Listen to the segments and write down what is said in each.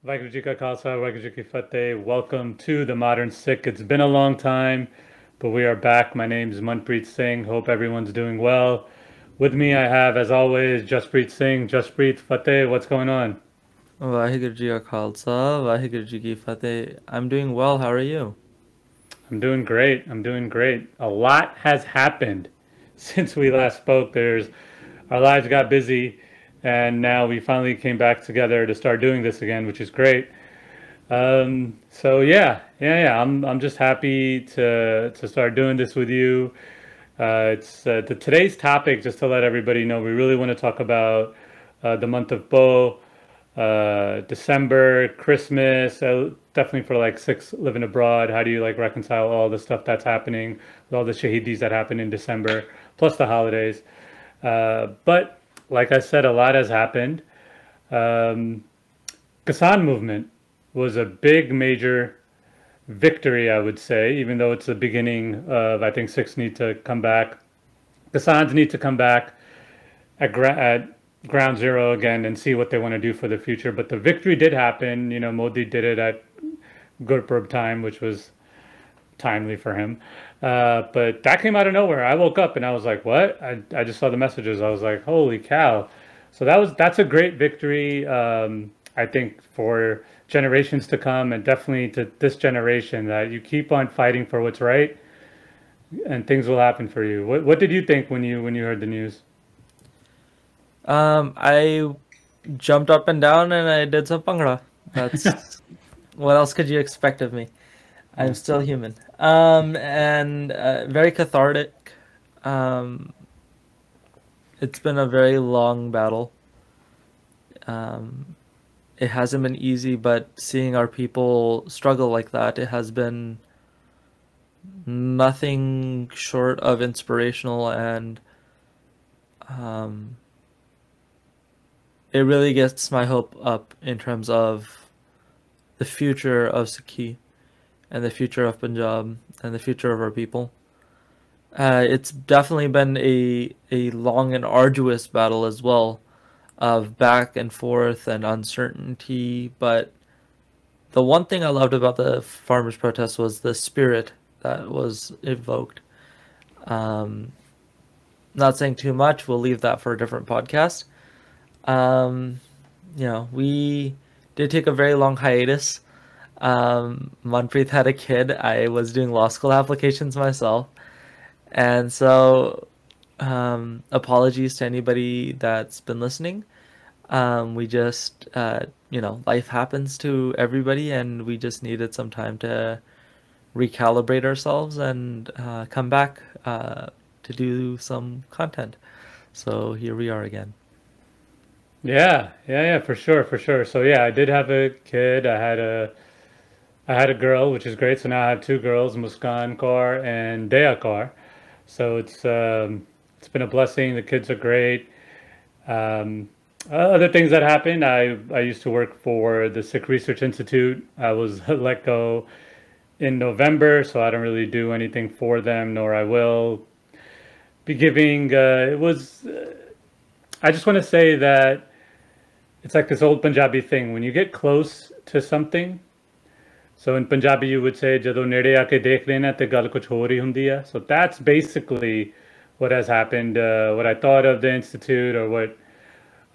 Vaheguru Ji Ka Khalsa, Vaheguru Ji Ki Fateh. Welcome to the Modern Sikh. It's been a long time, but we are back. My name is Manpreet Singh. Hope everyone's doing well. With me, I have, as always, Jaspreet Singh. Jaspreet Fateh, what's going on? Vaheguru Ji Ka Khalsa, Vaheguru Ji Ki Fateh. I'm doing well. How are you? I'm doing great. I'm doing great. A lot has happened since we last spoke. There's Our lives got busy, and now we finally came back together to start doing this again, which is great. So yeah. I'm just happy to start doing this with you. Today's topic, just to let everybody know, we really want to talk about the month of Bo, December, Christmas, definitely for like Sikhs living abroad. How do you like reconcile all the stuff that's happening with all the shahidis that happen in December, plus the holidays? But like I said, a lot has happened. Um, Kisan movement was a big major victory, I would say, even though it's the beginning of, I think Sikhs need to come back. Kisans need to come back at ground zero again and see what they want to do for the future. But the victory did happen. You know, Modi did it at Gurpurab time, which was timely for him. But that came out of nowhere. I woke up and I was like, "What?" I just saw the messages. I was like, "Holy cow!" So that's a great victory. I think for generations to come, and definitely to this generation, that you keep on fighting for what's right, and things will happen for you. What did you think when you heard the news? I jumped up and down and I did some pangra. That's what else could you expect of me? I'm Yeah. still human. And very cathartic. Um, it's been a very long battle. Um, it hasn't been easy, but seeing our people struggle like that, it has been nothing short of inspirational and um, it really gets my hope up in terms of the future of Sikhi and the future of Punjab and the future of our people. It's definitely been a long and arduous battle as well, of back and forth and uncertainty. But the one thing I loved about the farmers' protest was the spirit that was evoked. Um, Not saying too much. We'll leave that for a different podcast. Um, we did take a very long hiatus. Manpreet had a kid. I was doing law school applications myself. And so, apologies to anybody that's been listening. We just, life happens to everybody, and we just needed some time to recalibrate ourselves and come back to do some content. So here we are again. Yeah, for sure, for sure. So yeah, I did have a kid. I had a girl, which is great. So now I have two girls, Muskan Kaur and Dea Kaur. So it's been a blessing. The kids are great. Other things that happened, I used to work for the Sikh Research Institute. I was let go in November, so I don't really do anything for them, nor I will be giving. It was. I just want to say that it's like this old Punjabi thing. When you get close to something, so in Punjabi you would say "Jadon nede aake dekh lena te gal kuch hor hi hundi hai." So that's basically what has happened. What I thought of the institute, or what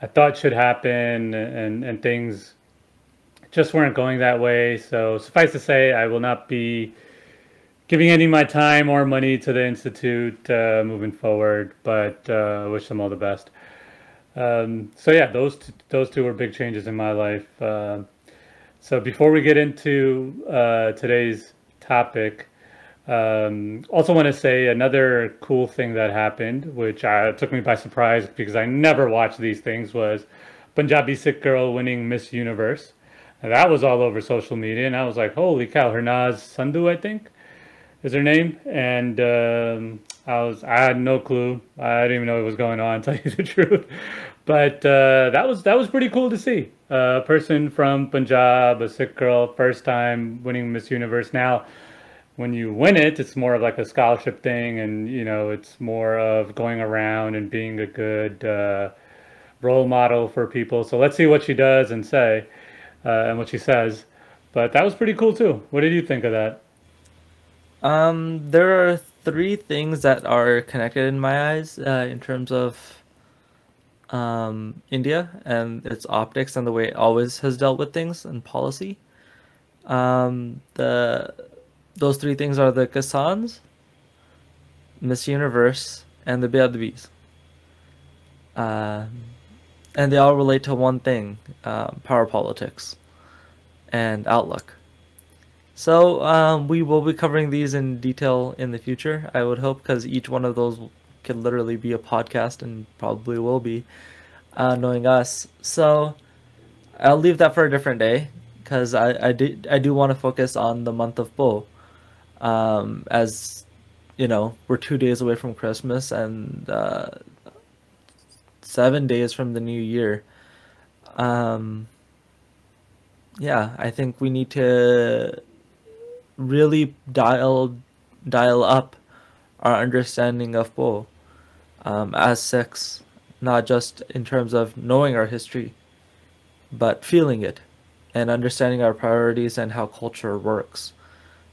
I thought should happen, and things just weren't going that way. So suffice to say, I will not be giving any of my time or money to the institute moving forward. But wish them all the best. So yeah, those two were big changes in my life. So before we get into today's topic, also want to say another cool thing that happened, which took me by surprise because I never watched these things, was Punjabi Sikh girl winning Miss Universe. And that was all over social media, and I was like, "Holy cow!" Hernaz Sandhu, I think, is her name, and I had no clue. I didn't even know what was going on, to tell you the truth. But that was pretty cool to see. A person from Punjab, a Sikh girl, first time winning Miss Universe. Now, when you win it, it's more of like a scholarship thing, and it's more of going around and being a good role model for people. So let's see what she does and say. and what she says. But that was pretty cool too. What did you think of that? There are three things that are connected in my eyes in terms of India and its optics and the way it always has dealt with things and policy. The those three things are the Kasans, Miss Universe, and the Beadvis. Um, and they all relate to one thing, power politics and outlook. So we will be covering these in detail in the future, I would hope, because each one of those could literally be a podcast and probably will be, knowing us. So I'll leave that for a different day because I do want to focus on the month of Bo, as you know, we're 2 days away from Christmas and 7 days from the new year. Um, yeah, I think we need to really dial up our understanding of Bo as Sikhs, not just in terms of knowing our history, but feeling it and understanding our priorities and how culture works.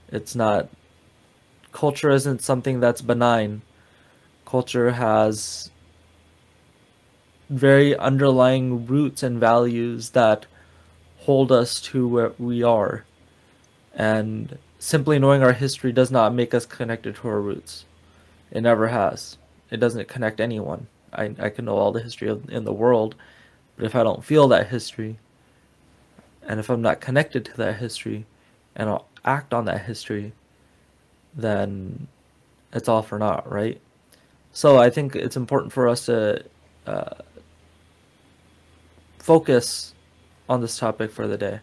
It's not Culture isn't something that's benign. Culture has very underlying roots and values that hold us to where we are. And simply knowing our history does not make us connected to our roots. It never has. It doesn't connect anyone. I can know all the history in the world, but if I don't feel that history, and if I'm not connected to that history, and I'll act on that history, then it's all for naught, right? So I think it's important for us to uh, focus on this topic for the day.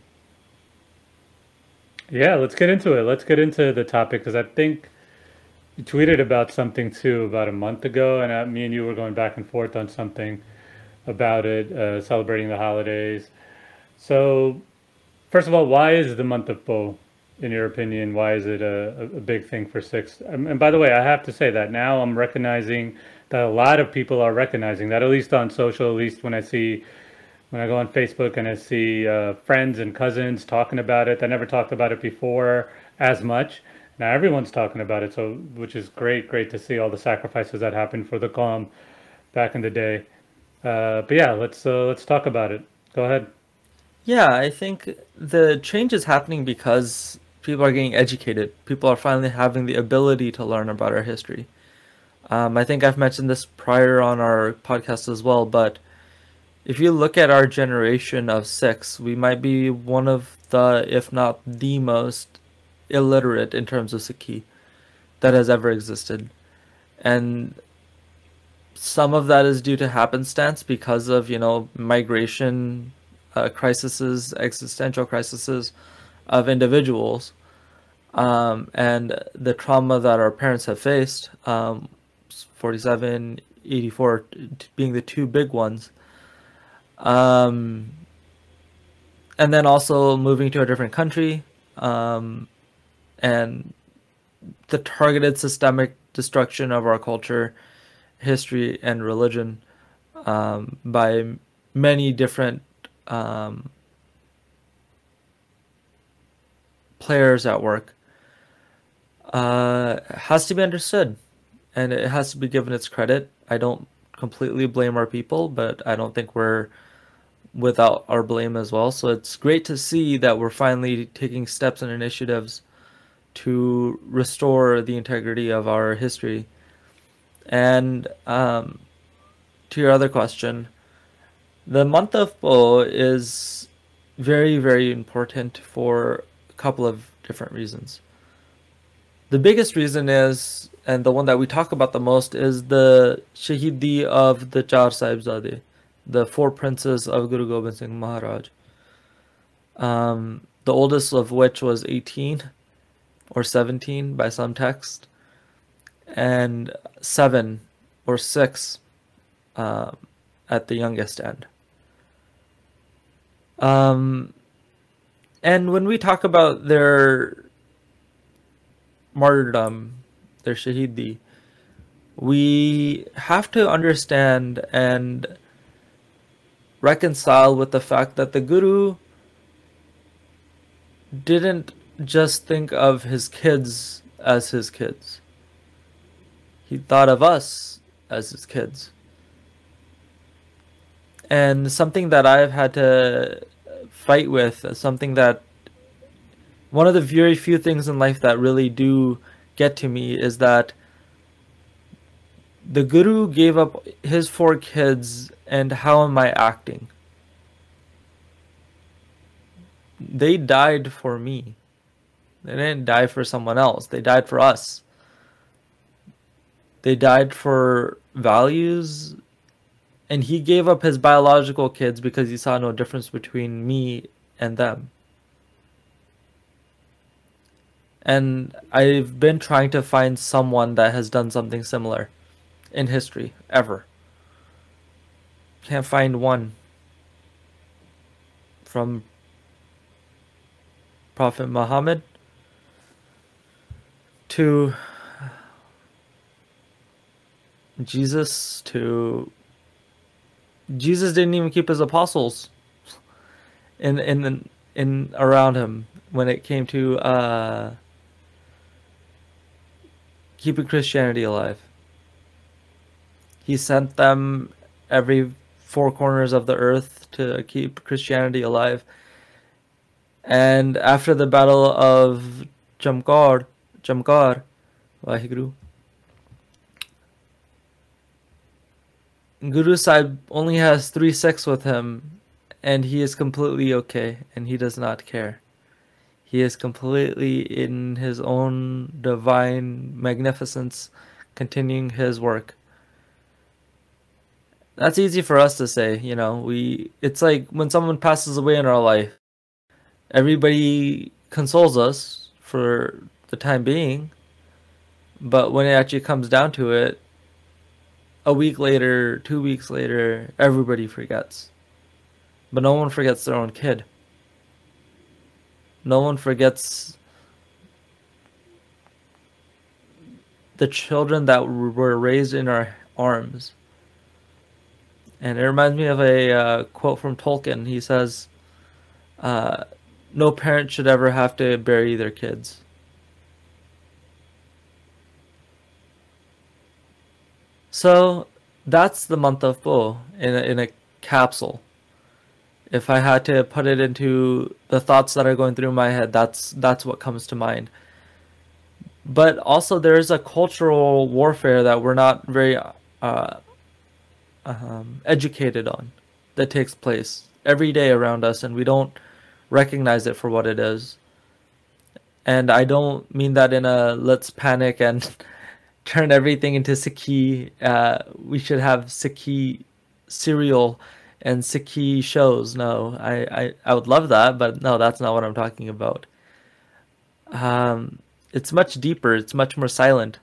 Yeah, let's get into it. Let's get into the topic because I think you tweeted about something too about a month ago, and me and you were going back and forth on something about it, celebrating the holidays. So, first of all, why is the month of Bo, in your opinion, why is it a big thing for Sikhs? And by the way, I have to say that now I'm recognizing that a lot of people are recognizing that, at least on social, at least when I go on Facebook and I see friends and cousins talking about it. I never talked about it before as much. Now everyone's talking about it, so which is great to see all the sacrifices that happened for the calm back in the day. But yeah, let's talk about it. Go ahead. Yeah, I think the change is happening because people are getting educated. People are finally having the ability to learn about our history. I think I've mentioned this prior on our podcast as well, but if you look at our generation of Sikhs, we might be one of the, if not the most illiterate in terms of Sikhi that has ever existed. And some of that is due to happenstance because of, migration crises, existential crises of individuals, and the trauma that our parents have faced, 47, 84 being the two big ones. Um, and then also moving to a different country, and the targeted systemic destruction of our culture, history, and religion by many different players at work has to be understood and it has to be given its credit. I don't completely blame our people, but I don't think we're without our blame as well. So it's great to see that we're finally taking steps and initiatives to restore the integrity of our history. And to your other question, the month of Po is very, very important for a couple of different reasons. The biggest reason is, and the one that we talk about the most, is the Shahidi of the Char Sahibzade, the four princes of Guru Gobind Singh Maharaj. The oldest of which was 18 or 17 by some text, and 7 or 6 at the youngest end. And when we talk about their martyrdom, their shahidi, we have to understand and reconcile with the fact that the Guru didn't just think of his kids as his kids. He thought of us as his kids. And something that I've had to fight with, something that one of the very few things in life that really do get to me is that the Guru gave up his 4 kids, and how am I acting? They died for me. They didn't die for someone else. They died for us. They died for values, and he gave up his biological kids because he saw no difference between me and them. And I've been trying to find someone that has done something similar in history, ever. Can't find one. From Prophet Muhammad to Jesus to Jesus didn't even keep his apostles in around him when it came to keeping Christianity alive. He sent them every 4 corners of the earth to keep Christianity alive. And after the battle of Jamkar, Vaheguru, Guru Sahib only has 3 Sikhs with him, and he is completely okay, and he does not care. He is completely in his own divine magnificence, continuing his work. That's easy for us to say, you know. It's like when someone passes away in our life, everybody consoles us for the time being, but when it actually comes down to it, a week later, 2 weeks later, everybody forgets. But no one forgets their own kid. No one forgets the children that were raised in our arms. And it reminds me of a quote from Tolkien. He says, no parent should ever have to bury their kids. So that's the month of Po in a capsule. If I had to put it into the thoughts that are going through my head, that's what comes to mind. But also there's a cultural warfare that we're not very educated on that takes place every day around us, and we don't recognize it for what it is. And I don't mean that in a let's panic and turn everything into Sikhi. We should have Sikhi cereal and Sikhi shows. No, I would love that, but no, that's not what I'm talking about. It's much deeper. It's much more silent.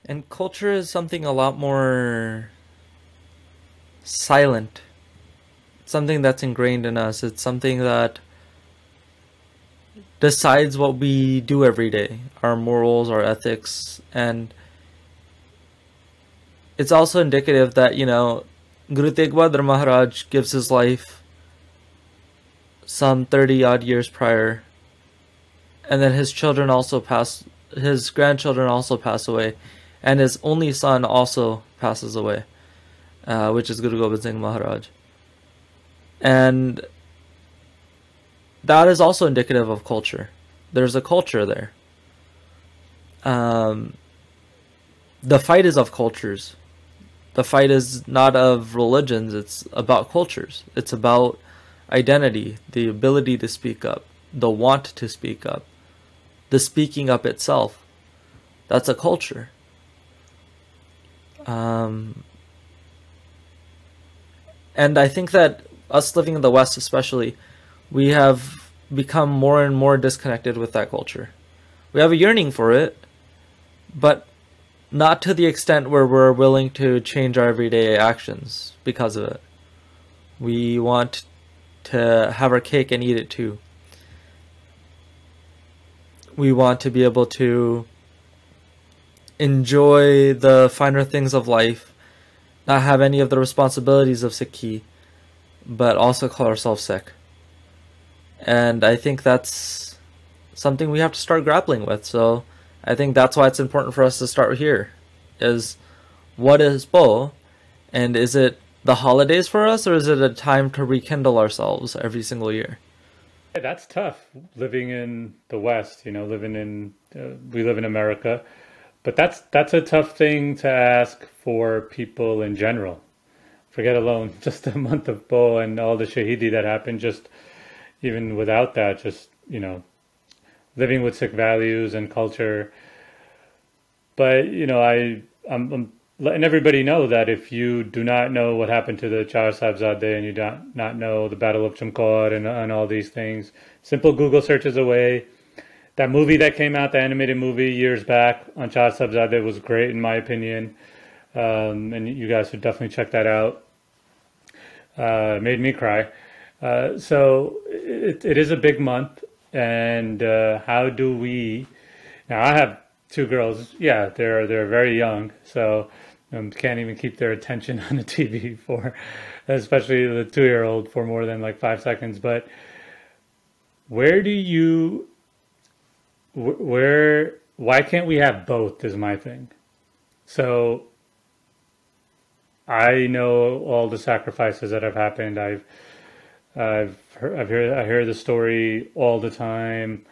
And culture is something a lot more silent. Something that's ingrained in us. It's something that decides what we do every day, our morals, our ethics, and it's also indicative that, you know, Guru Tegh Bahadur Maharaj gives his life some 30 odd years prior, and then his children also pass, his grandchildren also pass away, and his only son also passes away, which is Guru Gobind Singh Maharaj. And that is also indicative of culture. There's a culture there. The fight is of cultures. The fight is not of religions. It's about cultures. It's about identity, the ability to speak up, the want to speak up, the speaking up itself. That's a culture. And I think that us living in the West especially, we have become more and more disconnected with that culture. We have a yearning for it, but not to the extent where we're willing to change our everyday actions because of it. We want to have our cake and eat it too. We want to be able to enjoy the finer things of life, not have any of the responsibilities of Sikhi, but also call ourselves Sikh. And I think that's something we have to start grappling with. So I think that's why it's important for us to start here, is what is Bo, and is it the holidays for us, or is it a time to rekindle ourselves every single year? Yeah, that's tough living in the West, living in we live in America, but that's a tough thing to ask for people in general. Forget alone just the month of Bo and all the Shahidi that happened, just even without that, just, living with Sikh values and culture. But, I'm letting everybody know that if you do not know what happened to the Char Sahibzade and you don't not know the Battle of Chamkaur and all these things, simple Google search is away. That movie that came out, the animated movie years back on Char Sahibzade, was great in my opinion. And you guys should definitely check that out. It made me cry. So it is a big month, and how do we? Now I have two girls. Yeah, they're very young, so can't even keep their attention on the TV for, especially the 2-year-old, for more than like 5 seconds. But where do you? Where? Why can't we have both? Is my thing. So I know all the sacrifices that have happened. I hear the story all the time.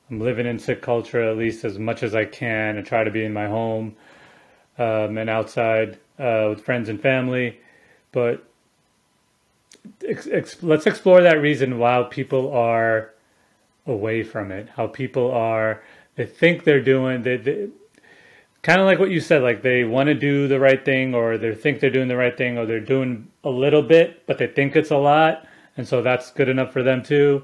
I'm living in Sikh culture at least as much as I can. I try to be in my home and outside with friends and family. But let's explore that reason why people are away from it. How people are, they think they're doing, they kind of like what you said, like they want to do the right thing, or they think they're doing the right thing, or they're doing a little bit, but they think it's a lot. And so that's good enough for them too.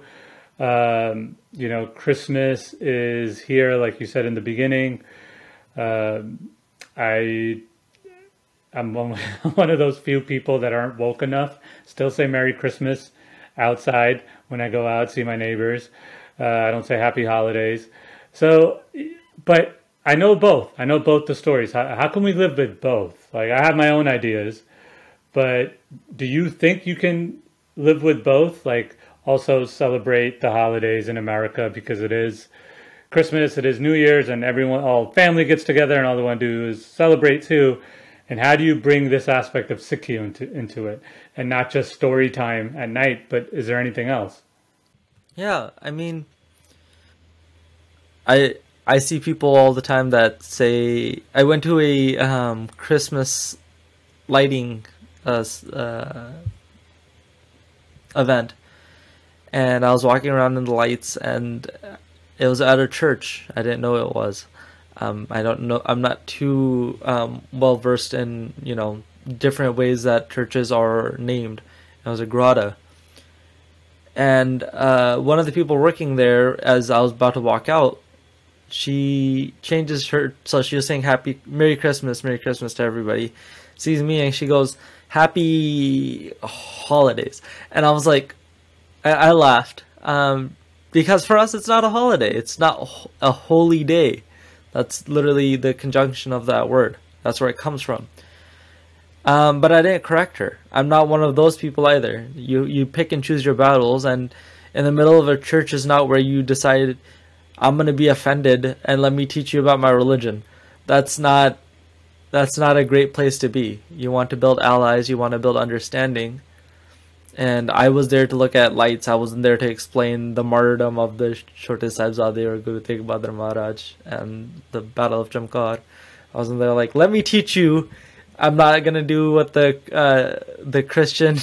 Christmas is here, like you said in the beginning. I I'm one of those few people that aren't woke enough. Still say Merry Christmas outside when I go out, see my neighbors. I don't say Happy Holidays. So, but I know both. I know both the stories. How can we live with both? Like, I have my own ideas, but do you think you can live with both? Like, also celebrate the holidays in America, because it is Christmas, it is New Year's, and everyone, all family gets together, and all they want to do is celebrate too. And how do you bring this aspect of Sikhi into it, and not just story time at night? But is there anything else? Yeah, I mean, I see people all the time that say, I went to a Christmas lighting event, and I was walking around in the lights, and it was at a church. I didn't know it was. I don't know. I'm not too well versed in, different ways that churches are named. It was a grotto. And one of the people working there, as I was about to walk out, she changes her, so she was saying Merry Christmas to everybody. Sees me and she goes, Happy Holidays. And I was like, I laughed. Because for us, it's not a holiday. It's not a holy day. That's literally the conjunction of that word. That's where it comes from. But I didn't correct her. I'm not one of those people either. You pick and choose your battles, and in the middle of a church is not where you decide, I'm going to be offended and let me teach you about my religion. That's not a great place to be. You want to build allies, you want to build understanding. And I was there to look at lights. I wasn't there to explain the martyrdom of the Chote Sahibzade or Guru Tegh Bahadur Maharaj and the Battle of Chamkaur. I wasn't there like, let me teach you. I'm not gonna do what the Christian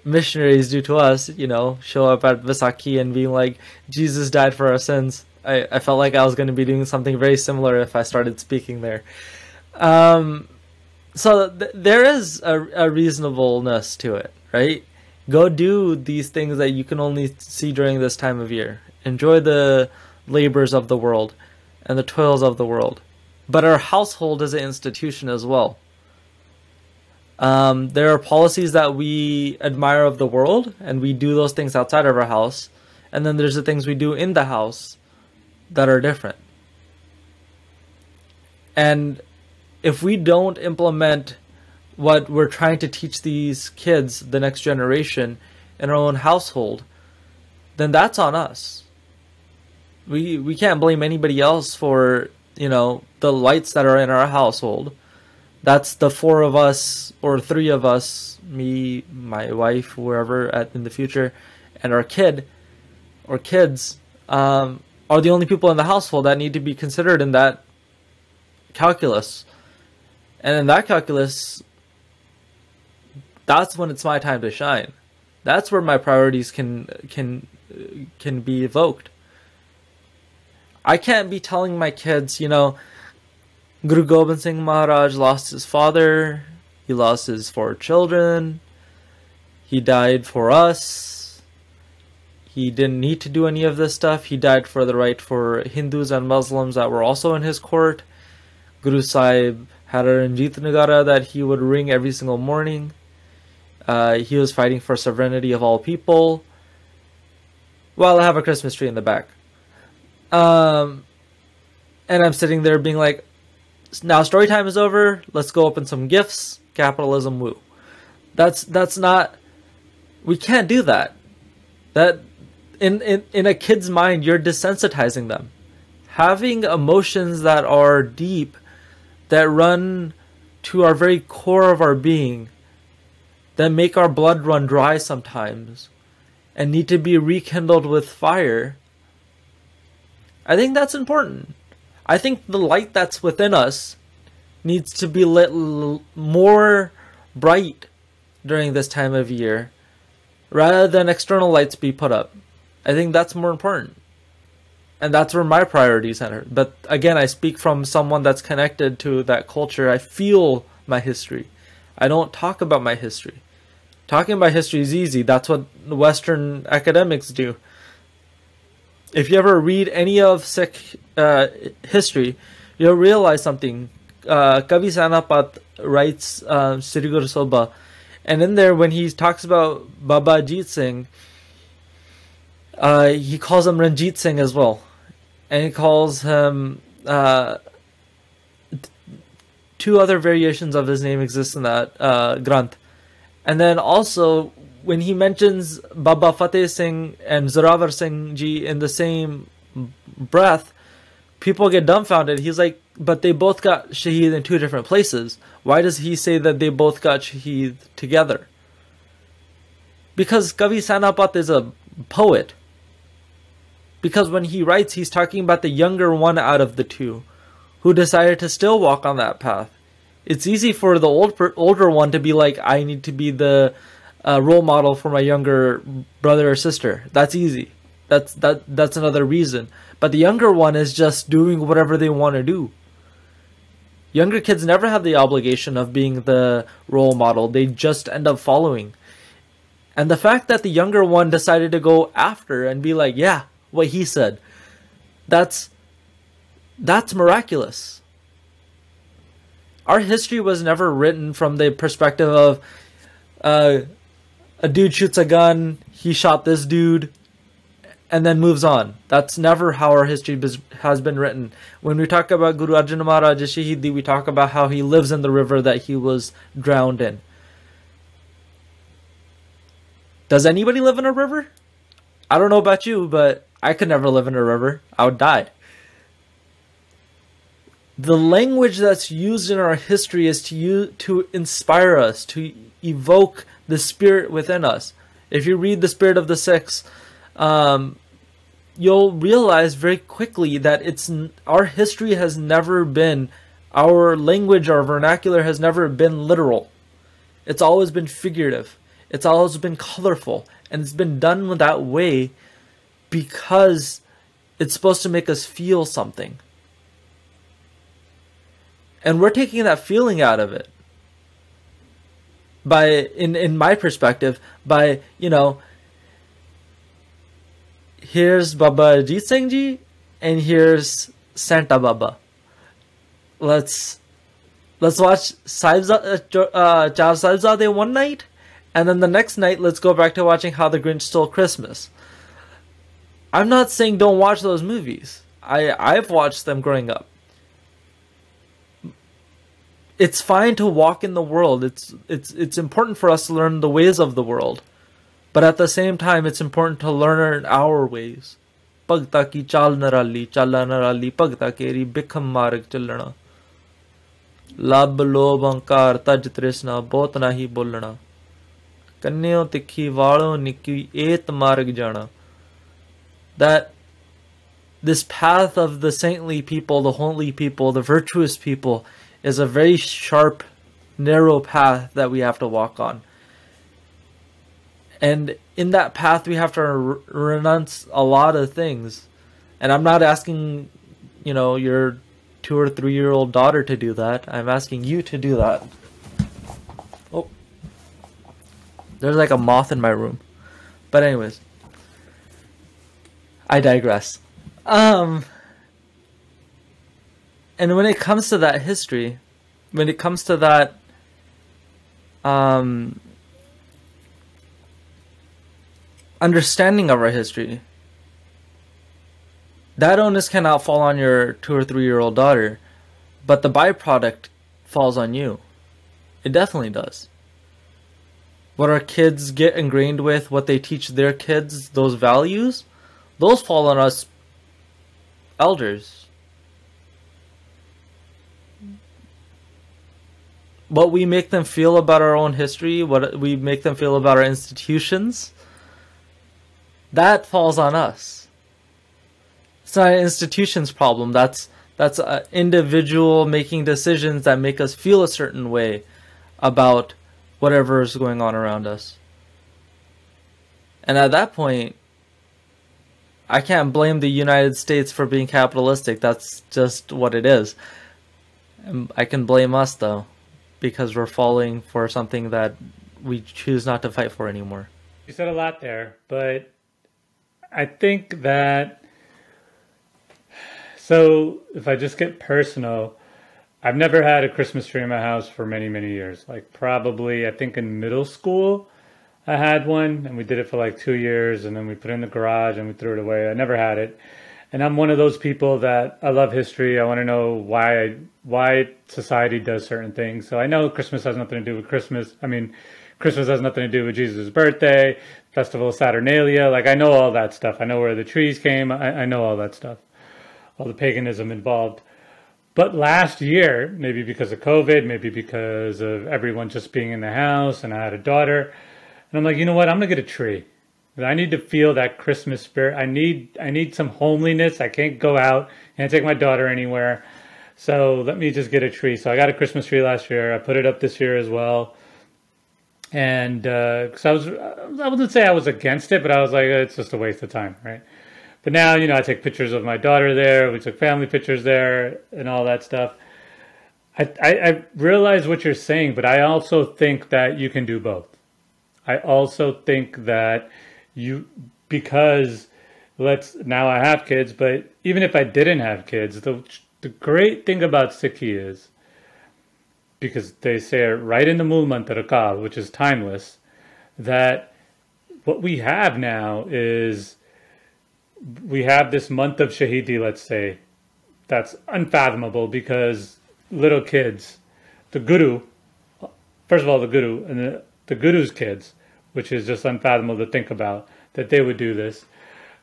missionaries do to us. Show up at Vaisakhi and being like, Jesus died for our sins. I felt like I was gonna be doing something very similar if I started speaking there. So there is a reasonableness to it, right? Go do these things that you can only see during this time of year. Enjoy the labors of the world and the toils of the world. But our household is an institution as well. There are policies that we admire of the world, and we do those things outside of our house. And then there's the things we do in the house that are different. And if we don't implement what we're trying to teach these kids, the next generation, in our own household, then that's on us. We can't blame anybody else for, the lights that are in our household. That's the four of us or three of us, me, my wife, whoever in the future, and our kid or kids are the only people in the household that need to be considered in that calculus. And in that calculus, that's when it's my time to shine. That's where my priorities can be evoked. I can't be telling my kids, Guru Gobind Singh Maharaj lost his father, he lost his 4 children, he died for us, he didn't need to do any of this stuff, he died for the right for Hindus and Muslims that were also in his court. Guru Sahib had a Ranjit Nagara that he would ring every single morning. He was fighting for sovereignty of all people. Well, I have a Christmas tree in the back. And I'm sitting there being like, now story time is over. Let's go open some gifts. Capitalism, woo. That's not. We can't do that. That in a kid's mind, you're desensitizing them. Having emotions that are deep, that run to our very core of our being, that make our blood run dry sometimes, and need to be rekindled with fire. I think that's important. I think the light that's within us needs to be lit more bright during this time of year, rather than external lights be put up. I think that's more important. And that's where my priorities center. But again, I speak from someone that's connected to that culture. I feel my history. I don't talk about my history. Talking about history is easy. That's what Western academics do. If you ever read any of Sikh history, you'll realize something. Kavi Sanapat writes Sri Guru Sobha, and in there when he talks about Baba Ajit Singh, he calls him Ranjit Singh as well. And he calls him... 2 other variations of his name exist in that Granth. And then also, when he mentions Baba Fateh Singh and Zorawar Singh Ji in the same breath, people get dumbfounded. He's like, but they both got shaheed in 2 different places. Why does he say that they both got shaheed together? Because Kavi Sanapat is a poet. Because when he writes, he's talking about the younger one out of the 2 who decided to still walk on that path. It's easy for the older one to be like, I need to be the role model for my younger brother or sister. That's easy. That's another reason. But the younger one is just doing whatever they want to do. Younger kids never have the obligation of being the role model. They just end up following. And the fact that the younger one decided to go after and be like, yeah, what he said, that's miraculous. Our history was never written from the perspective of a dude shoots a gun, he shot this dude, and then moves on. That's never how our history has been written. When we talk about Guru Arjan Maharaj Shahidi, we talk about how he lives in the river that he was drowned in. Does anybody live in a river? I don't know about you, but I could never live in a river. I would die. The language that's used in our history is to inspire us, to evoke the spirit within us. If you read The Spirit of the Sikhs, you'll realize very quickly that our history has never been, our language, our vernacular has never been literal. It's always been figurative. It's always been colorful. And it's been done that way because it's supposed to make us feel something. And we're taking that feeling out of it. In my perspective, by, here's Baba Ajit Singh Ji, and here's Santa Baba. Let's watch Char Sahibzade one night, and then the next night, let's go back to watching How the Grinch Stole Christmas. I'm not saying don't watch those movies. I've watched them growing up. It's fine to walk in the world. It's important for us to learn the ways of the world. But at the same time, it's important to learn our ways. Bhagta ki chal narali, chala narali, bhagta keri bikham marg chalana. Lab lob ankar taj trisna, bot nahi bolana. Kannyo tikhi valo nikki et marg jana. That this path of the saintly people, the holy people, the virtuous people is a very sharp, narrow path that we have to walk on. And in that path, we have to renounce a lot of things. And I'm not asking, your 2 or 3 year old daughter to do that. I'm asking you to do that. Oh, there's like a moth in my room. But anyways, I digress. And when it comes to that history, when it comes to that, understanding of our history, that onus cannot fall on your 2 or 3 year old daughter, but the byproduct falls on you. It definitely does. What our kids get ingrained with, what they teach their kids, those values, those fall on us elders. What we make them feel about our own history, what we make them feel about our institutions, that falls on us. It's not an institution's problem. That's an individual making decisions that make us feel a certain way about whatever is going on around us. And at that point, I can't blame the United States for being capitalistic. That's just what it is. I can blame us, though, because we're falling for something that we choose not to fight for anymore. You said a lot there, but I think that, so if I just get personal, I've never had a Christmas tree in my house for many, many years. Like probably, I think in middle school, I had one and we did it for like 2 years and then we put it in the garage and we threw it away. I never had it. And I'm one of those people that I love history. I want to know why society does certain things. So I know Christmas has nothing to do with Christmas. I mean, Christmas has nothing to do with Jesus' birthday, Festival of Saturnalia. Like I know all that stuff. I know where the trees came. I know all that stuff, all the paganism involved. But last year, maybe because of COVID, maybe because of everyone just being in the house and I had a daughter, and I'm like, you know what? I'm going to get a tree. I need to feel that Christmas spirit. I need some homeliness. I can't go out and take my daughter anywhere. So let me just get a tree. So I got a Christmas tree last year. I put it up this year as well. And because I wouldn't say I was against it, but I was like, it's just a waste of time, right? But now, I take pictures of my daughter there. We took family pictures there and all that stuff. I realize what you're saying, but I also think that you can do both. I also think that because now I have kids, but even if I didn't have kids, the great thing about Sikhi is, because they say it right in the Mool Mantra Kal, which is timeless, that what we have now is we have this month of Shahidi, let's say, that's unfathomable because little kids, the Guru, first of all, the Guru and the Guru's kids, which is just unfathomable to think about, that they would do this,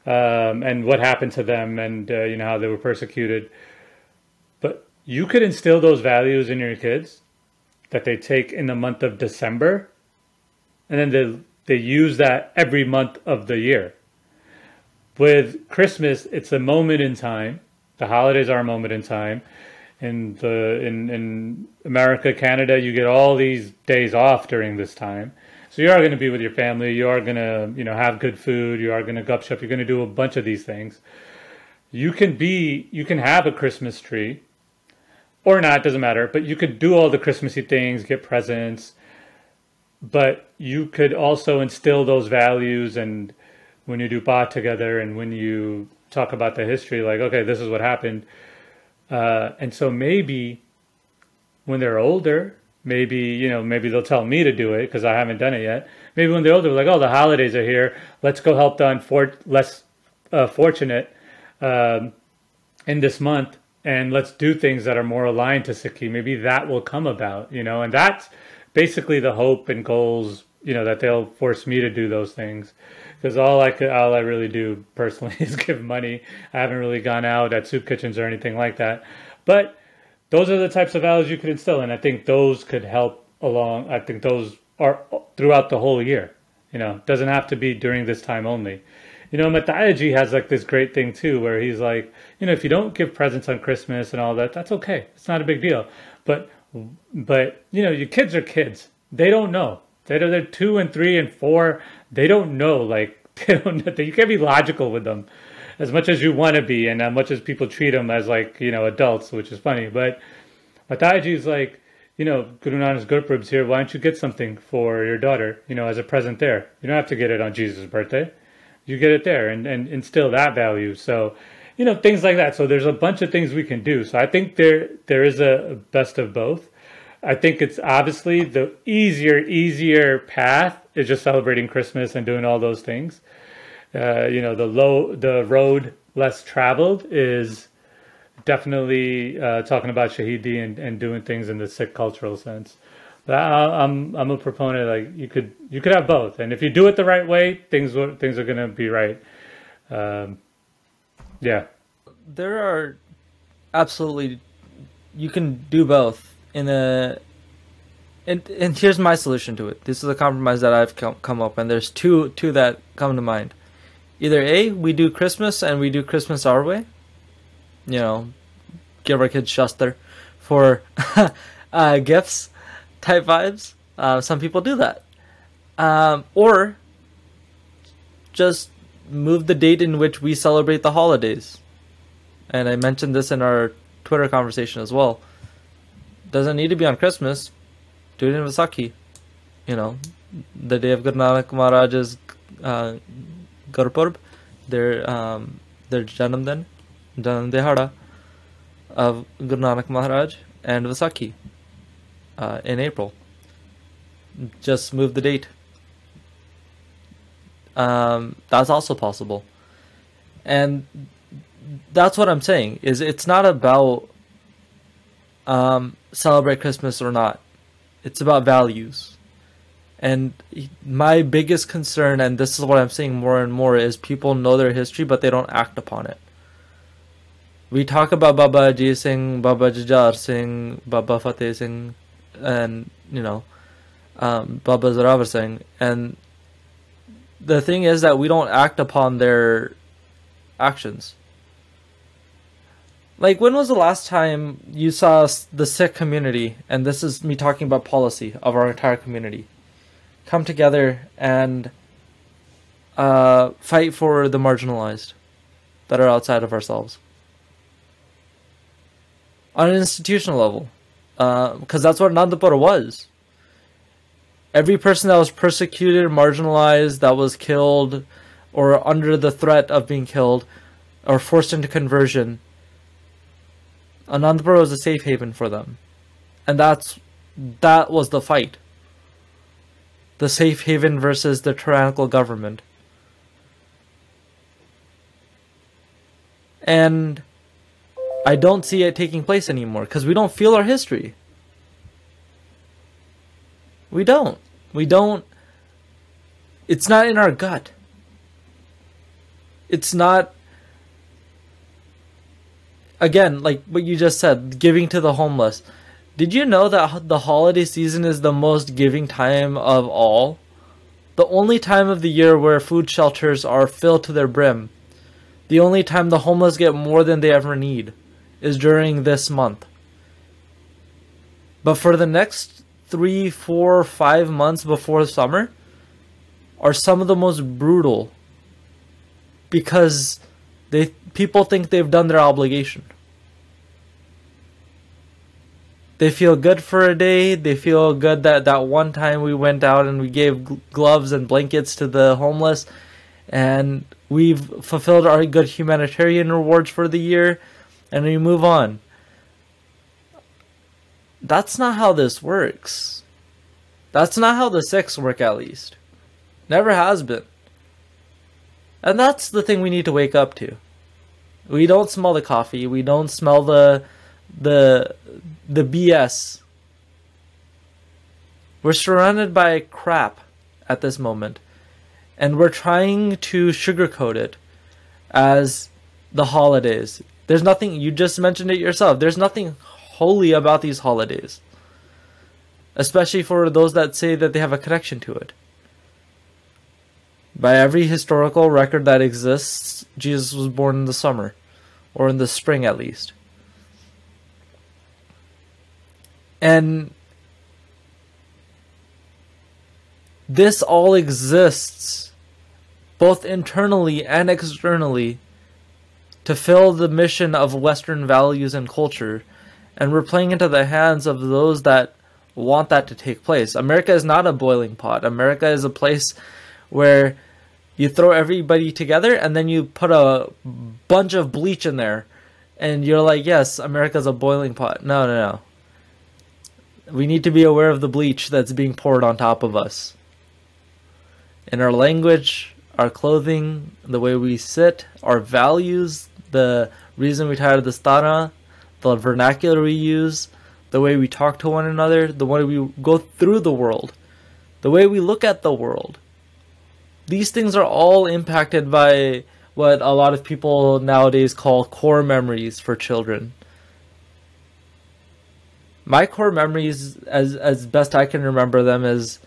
and what happened to them and, how they were persecuted. But you could instill those values in your kids that they take in the month of December, and then they use that every month of the year. With Christmas, it's a moment in time. The holidays are a moment in time. In America, Canada, you get all these days off during this time. So you are going to be with your family. You are going to, have good food. You are going to gupshup. You're going to do a bunch of these things. You can have a Christmas tree or not, doesn't matter. But you could do all the Christmassy things, get presents. But you could also instill those values, and when you do Path together and when you talk about the history, like, okay, this is what happened. And so maybe when they're older, maybe they'll tell me to do it because I haven't done it yet. Maybe when they're older, like, oh, the holidays are here. Let's go help the less fortunate in this month, and let's do things that are more aligned to Sikhi. Maybe that will come about, and that's basically the hope and goals that they'll force me to do those things. Because all I really do personally is give money. I haven't really gone out at soup kitchens or anything like that. But those are the types of values you could instill, and I think those could help along. I think those are throughout the whole year. Doesn't have to be during this time only. Matayaji has like this great thing too, where he's like, if you don't give presents on Christmas and all that, that's okay. It's not a big deal. But your kids are kids. They don't know. They're 2 and 3 and 4. They don't know. Like they don't. You can't be logical with them as much as you want to be, and as much as people treat them as like adults, which is funny. But Mataji is like, Guru Nanak's Gurpurab's here. Why don't you get something for your daughter, as a present there? You don't have to get it on Jesus' birthday. You get it there and instill that value. So, things like that. So there's a bunch of things we can do. So I think there is a best of both. I think it's obviously the easier path is just celebrating Christmas and doing all those things. The road less traveled is definitely talking about Shahidi and doing things in the Sikh cultural sense. But I'm a proponent. Like you could have both, and if you do it the right way, things are going to be right. Yeah. There are absolutely, you can do both and here's my solution to it. This is a compromise that I've come up, and there's two that come to mind. Either A, we do Christmas and we do Christmas our way. Give our kids shastar for gifts type vibes. Some people do that. Or just move the date in which we celebrate the holidays. And I mentioned this in our Twitter conversation as well. Doesn't need to be on Christmas. Do it in Vaisakhi. The day of Guru Nanak Maharaj's Gurpurab, their Janam Dehada of Guru Nanak Maharaj, and Vaisakhi in April. Just move the date. That's also possible. And that's what I'm saying, is it's not about celebrate Christmas or not. It's about values. And my biggest concern, and this is what I'm seeing more and more, is people know their history, but they don't act upon it. We talk about Baba Ajit Singh, Baba Jujhar Singh, Baba Fateh Singh, and, Baba Zorawar Singh. And the thing is that we don't act upon their actions. Like, when was the last time you saw the Sikh community, and this is me talking about policy of our entire community, come together and fight for the marginalized that are outside of ourselves? On an institutional level. Because that's what Nandapura was. Every person that was persecuted, marginalized, that was killed, or under the threat of being killed, or forced into conversion, Anandapura was a safe haven for them. And that was the fight. The safe haven versus the tyrannical government. And I don't see it taking place anymore, because we don't feel our history. We don't. It's not in our gut. It's not, again, like what you just said, giving to the homeless. Did you know that the holiday season is the most giving time of all? The only time of the year where food shelters are filled to their brim. The only time the homeless get more than they ever need is during this month. But for the next 3, 4, 5 months before summer are some of the most brutal, because people think they've done their obligation. They feel good for a day. They feel good that one time we went out and we gave gloves and blankets to the homeless, and we've fulfilled our good humanitarian rewards for the year, and we move on. That's not how this works. That's not how the Sikhs work, at least. Never has been. And that's the thing we need to wake up to. We don't smell the coffee. We don't smell the BS. We're surrounded by crap at this moment. And we're trying to sugarcoat it as the holidays. There's nothing, you just mentioned it yourself, there's nothing holy about these holidays. Especially for those that say that they have a connection to it. By every historical record that exists, Jesus was born in the summer. Or in the spring at least. And this all exists both internally and externally to fill the mission of Western values and culture, and we're playing into the hands of those that want that to take place. America is not a boiling pot. America is a place where you throw everybody together and then you put a bunch of bleach in there and you're like, yes, America's a boiling pot. No, no, no. We need to be aware of the bleach that's being poured on top of us. In our language, our clothing, the way we sit, our values, the reason we tie the stana, the vernacular we use, the way we talk to one another, the way we go through the world, the way we look at the world. These things are all impacted by what a lot of people nowadays call core memories for children. My core memories, as best I can remember them, is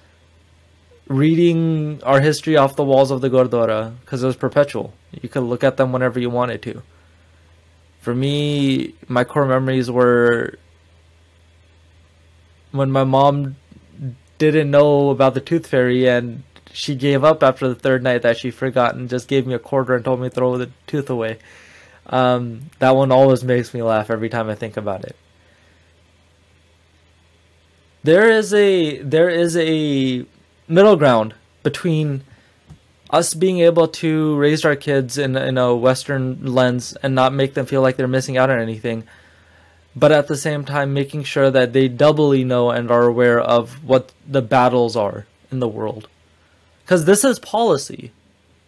reading our history off the walls of the Gurdwara, because it was perpetual. You could look at them whenever you wanted to. For me, my core memories were when my mom didn't know about the tooth fairy and she gave up after the third night that she forgot and just gave me a quarter and told me to throw the tooth away. That one always makes me laugh every time I think about it. There is a middle ground between us being able to raise our kids in a Western lens and not make them feel like they're missing out on anything, but at the same time making sure that they doubly know and are aware of what the battles are in the world. Because this is policy.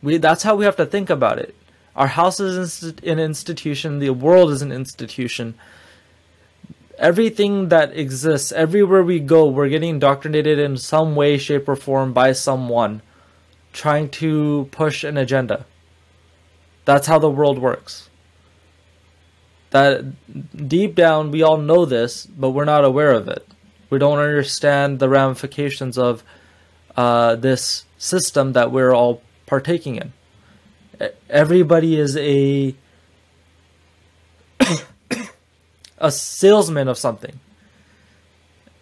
That's how we have to think about it. Our house is an institution. The world is an institution. Everything that exists, everywhere we go, we're getting indoctrinated in some way, shape, or form by someone trying to push an agenda. That's how the world works. That deep down, we all know this, but we're not aware of it. We don't understand the ramifications of this system that we're all partaking in. Everybody is a salesman of something.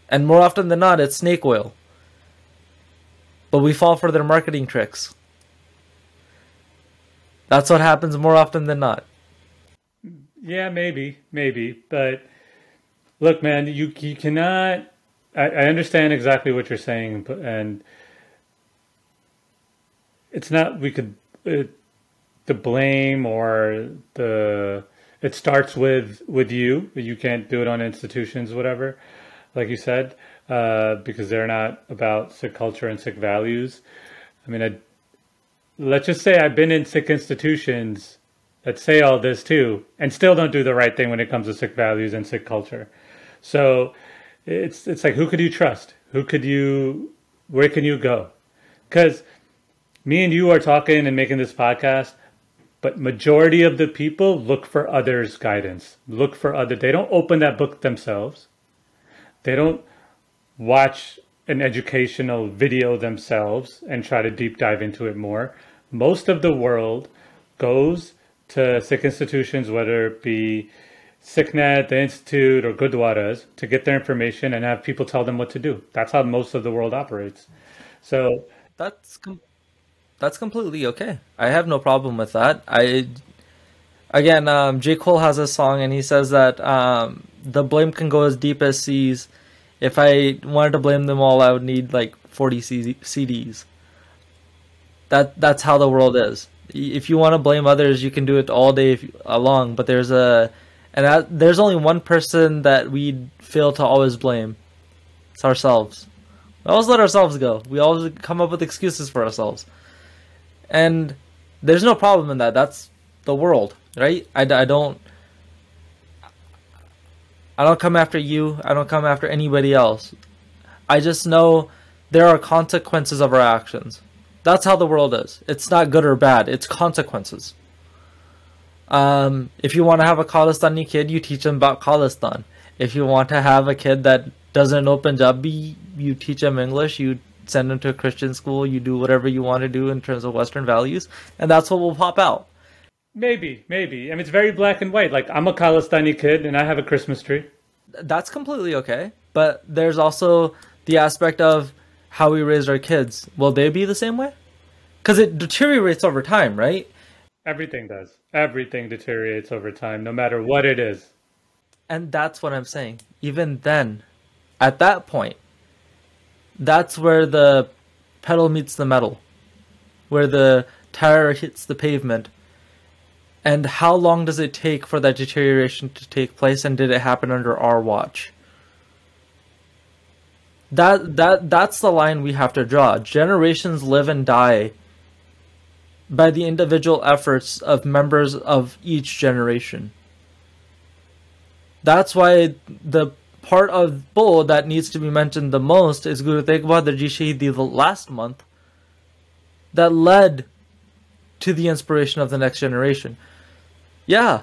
And more often than not, it's snake oil. But we fall for their marketing tricks. That's what happens more often than not. Yeah, maybe. But look, man, you cannot. I understand exactly what you're saying, and it's not the blame or the. It starts with you. You can't do it on institutions, whatever, like you said, because they're not about Sikh culture and Sikh values. I mean, let's just say I've been in Sikh institutions that say all this too, and still don't do the right thing when it comes to Sikh values and Sikh culture. So it's like, who could you trust? Where can you go? Because me and you are talking and making this podcast, but majority of the people look for others' guidance. They don't open that book themselves. They don't watch an educational video themselves and try to deep dive into it more. Most of the world goes to Sikh institutions, whether it be Sikhnet, the Institute, or Gurdwaras, to get their information and have people tell them what to do. That's how most of the world operates. So That's completely okay. I have no problem with that. J. Cole has a song and he says that the blame can go as deep as seas. If I wanted to blame them all, I would need like 40 CDs. That's how the world is. If you want to blame others, you can do it all day long. But there's only one person that we fail to always blame. It's ourselves. We always let ourselves go. We always come up with excuses for ourselves. And there's no problem in that. That's the world, right? I don't come after you. I don't come after anybody else. I just know there are consequences of our actions. That's how the world is. It's not good or bad. It's consequences. If you want to have a Khalistani kid, you teach them about Khalistan. If you want to have a kid that doesn't know Punjabi, you teach them English, you send them to a Christian school, you do whatever you want to do in terms of Western values, and that's what will pop out. Maybe, maybe. I mean, it's very black and white. Like, I'm a Khalistani kid and I have a Christmas tree. That's completely okay. But there's also the aspect of how we raised our kids. Will they be the same way? Because it deteriorates over time, right? Everything does. Everything deteriorates over time, no matter what it is. And that's what I'm saying. Even then, at that point, that's where the pedal meets the metal, where the tire hits the pavement. And how long does it take for that deterioration to take place, and did it happen under our watch? That's the line we have to draw. Generations live and die by the individual efforts of members of each generation. That's why the part of Bull that needs to be mentioned the most is Guru Tegh Bahadur Ji Shahidi the last month that led to the inspiration of the next generation. Yeah,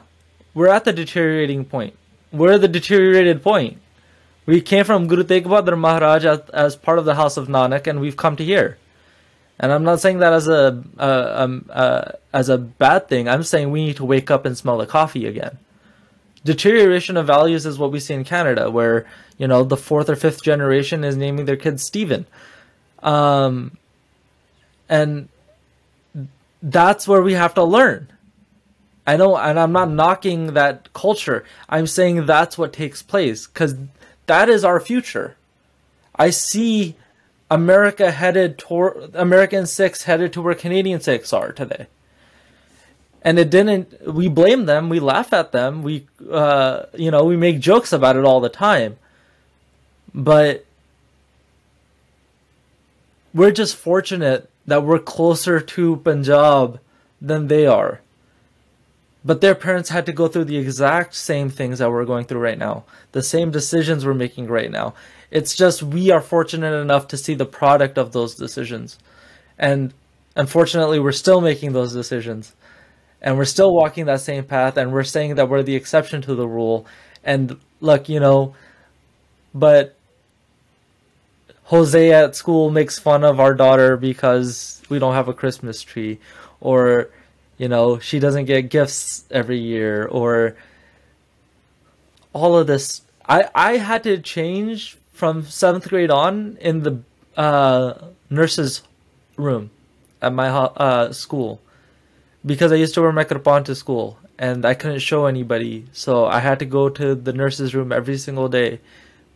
we're at the deteriorating point. We're the deteriorated point. We came from Guru Tegh Bahadur Maharaj as part of the House of Nanak, and we've come to here. And I'm not saying that as a bad thing. I'm saying we need to wake up and smell the coffee again. Deterioration of values is what we see in Canada, where, you know, the fourth or fifth generation is naming their kids Stephen. And that's where we have to learn. I know, and I'm not knocking that culture. I'm saying that's what takes place, because that is our future. I see American Sikhs headed to where Canadian Sikhs are today. And we blame them, we laugh at them, we make jokes about it all the time. But we're just fortunate that we're closer to Punjab than they are. But their parents had to go through the exact same things that we're going through right now. The same decisions we're making right now. It's just we are fortunate enough to see the product of those decisions. And unfortunately, we're still making those decisions. And we're still walking that same path. And we're saying that we're the exception to the rule. And look, but Jose at school makes fun of our daughter because we don't have a Christmas tree. Or, she doesn't get gifts every year. Or all of this. I had to change from 7th grade on in the nurse's room at my school, because I used to wear my kirpan to school and I couldn't show anybody, so I had to go to the nurse's room every single day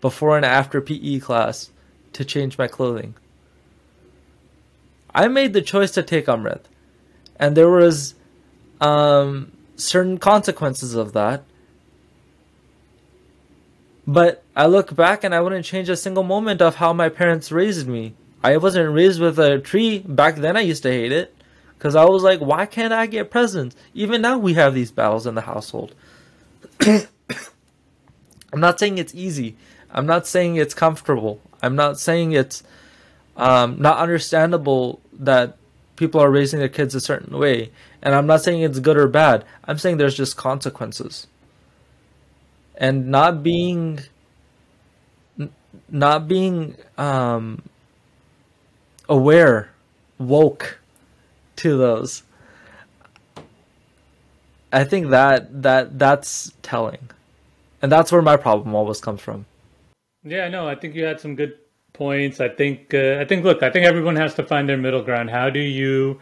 before and after PE class to change my clothing. I made the choice to take Amrit, and there was certain consequences of that. But I look back and I wouldn't change a single moment of how my parents raised me. I wasn't raised with a tree. Back then I used to hate it, because I was like, why can't I get presents? Even now we have these battles in the household. I'm not saying it's easy. I'm not saying it's comfortable. I'm not saying it's not understandable that people are raising their kids a certain way. And I'm not saying it's good or bad. I'm saying there's just consequences. And not being aware, woke to those. I think that's telling. And that's where my problem always comes from. Yeah, no, I think you had some good points. I think everyone has to find their middle ground. How do you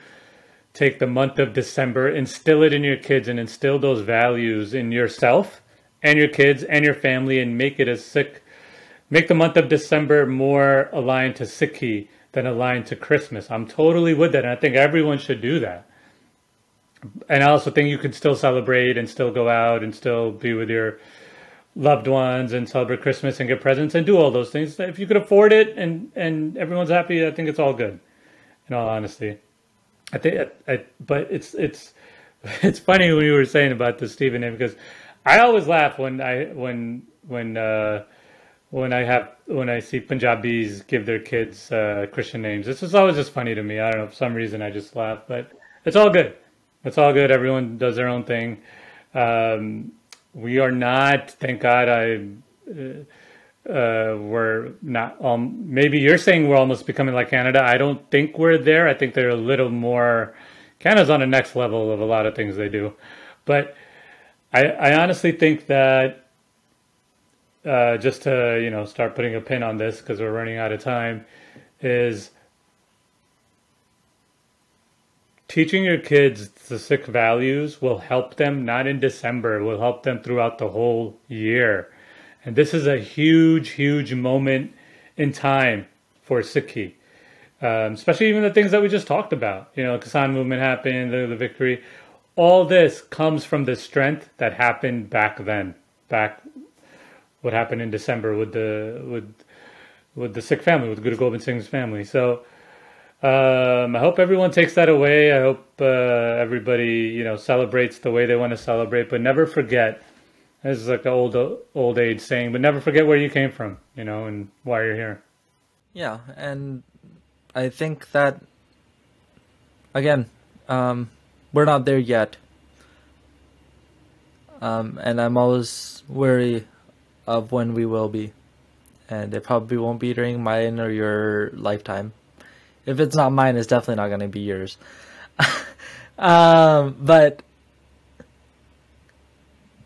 take the month of December, instill it in your kids, and instill those values in yourself and your kids and your family, and make the month of December more aligned to Sikhi than aligned to Christmas? I'm totally with that, and I think everyone should do that. And I also think you can still celebrate and still go out and still be with your loved ones and celebrate Christmas and get presents and do all those things. If you could afford it and everyone's happy, I think it's all good, in all honesty. But it's funny when you were saying about the Stephen name, because I always laugh when when I see Punjabis give their kids Christian names. This is always just funny to me. I don't know, for some reason I just laugh, but it's all good. It's all good. Everyone does their own thing. We are not, thank God, we're not. Maybe you're saying we're almost becoming like Canada. I don't think we're there. I think they're a little more. Canada's on the next level of a lot of things they do, but I honestly think that just to start putting a pin on this because we're running out of time, is teaching your kids the Sikh values will help them not in December, will help them throughout the whole year. And this is a huge, huge moment in time for Sikhi, especially even the things that we just talked about. Kisan movement happened, the victory. All this comes from the strength that happened back then, what happened in December with the Sikh family, with Guru Gobind Singh's family. So I hope everyone takes that away. I hope everybody celebrates the way they want to celebrate, but never forget. This is like an old age saying, but never forget where you came from, and why you're here. Yeah, and I think that, again, we're not there yet. And I'm always wary of when we will be. And it probably won't be during mine or your lifetime. If it's not mine, it's definitely not going to be yours. But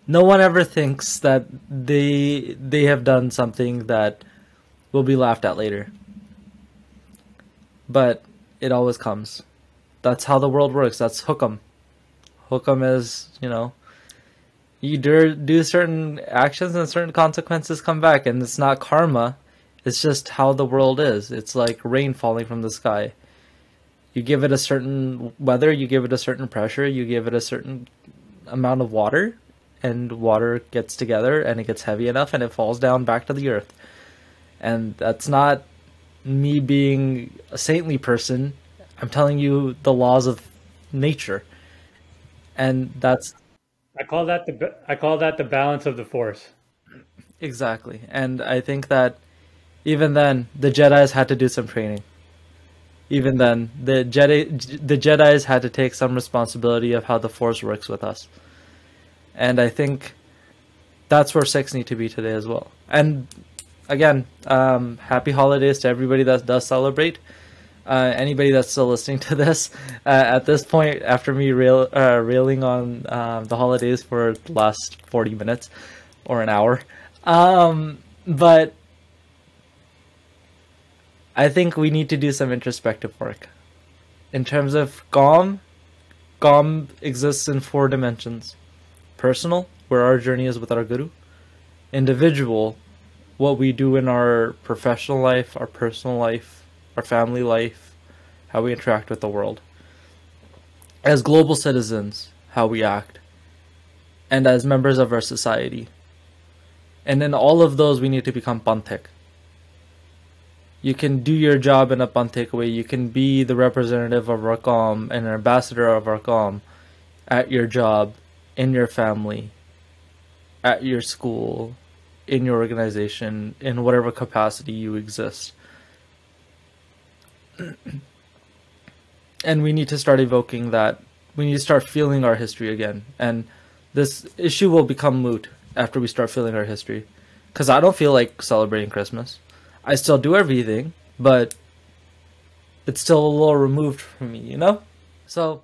no one ever thinks that they have done something that will be laughed at later. But it always comes. That's how the world works. That's hukam. Hukam is, you do certain actions and certain consequences come back. And it's not karma. It's just how the world is. It's like rain falling from the sky. You give it a certain weather, you give it a certain pressure, you give it a certain amount of water, and water gets together and it gets heavy enough and it falls down back to the earth. And that's not me being a saintly person. I'm telling you the laws of nature. And that's I call that the balance of the force. exactly. And I think that even then the Jedis had to do some training. Even then the Jedis had to take some responsibility of how the force works with us. And I think that's where Sikhs need to be today as well. And again, happy holidays to everybody that does celebrate. Anybody that's still listening to this at this point, after me railing on the holidays for the last 40 minutes or an hour. But I think we need to do some introspective work. In terms of Gom exists in 4 dimensions. Personal, where our journey is with our Guru. Individual, what we do in our professional life, our personal life, our family life, how we interact with the world. As global citizens, how we act. And as members of our society. And in all of those, we need to become Panthik. You can do your job in a Panthik way. You can be the representative of our Qawm and an ambassador of our Qawm at your job, in your family, at your school, in your organization, in whatever capacity you exist. And we need to start evoking that. We need to start feeling our history again. And this issue will become moot after we start feeling our history. Because I don't feel like celebrating Christmas. I still do everything, but it's still a little removed from me, So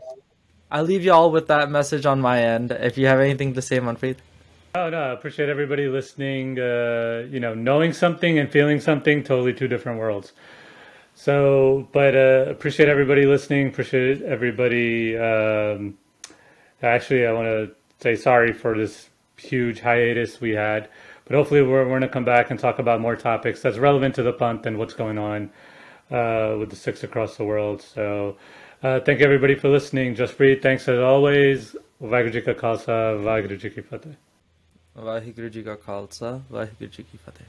I leave you all with that message on my end. If you have anything to say, Manpreet. Oh no, I appreciate everybody listening. Knowing something and feeling something, totally 2 different worlds. So, but appreciate everybody listening. Appreciate everybody. Actually, I want to say sorry for this huge hiatus we had, but hopefully we're going to come back and talk about more topics that's relevant to the Panth and what's going on with the Sikhs across the world. So, thank you everybody for listening. Jaspreet, thanks as always. Vaheguru Ji Ka Khalsa, Vaheguru Ji Ki Fateh. Vaheguru Ji Ka Khalsa, Vaheguru Ji Ki Fateh.